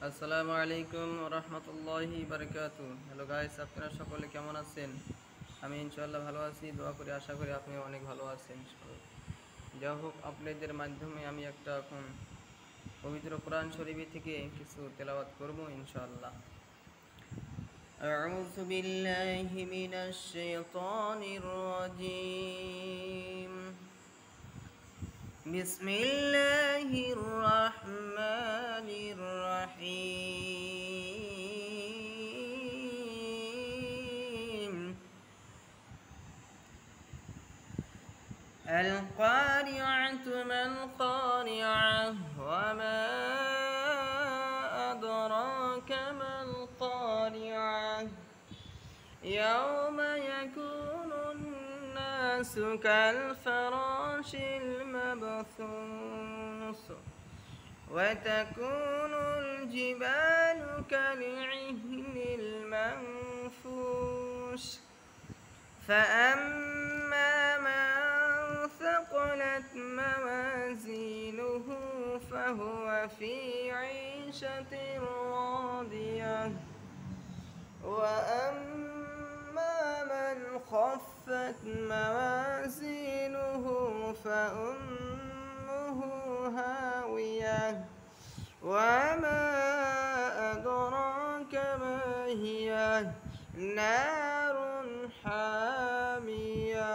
আসসালামু আলাইকুম রহমতুল্লাহি বারকাতু। হ্যালো গাইস, আপনারা সকলে কেমন আছেন? আমি ইনশাআল্লাহ ভালো আছি। দোয়া করি, আশা করি আপনি অনেক ভালো আছেন। যাই হোক, আপনাদের মাধ্যমে আমি একটা এখন পবিত্র কোরআন শরীফ থেকে কিছু তেলাওয়াত করব ইনশাআল্লাহ। আউযু বিল্লাহি মিনাশ শাইতানির রাজীম। বিসমিল্লাহির রাহমানির রাহিম। القارعة ما القارعة وما أدراك ما القارعة يوم يكون الناس كالفراش المبثوث وتكون الجبال كالعهن المنفوش فأما من ثقلت موازينه فهو في عيشة راضية وأما من خفت موازينه فأمه هاوية وما أدراك ما هي نار حامية।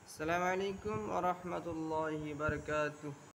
السلام عليكم ورحمة الله وبركاته।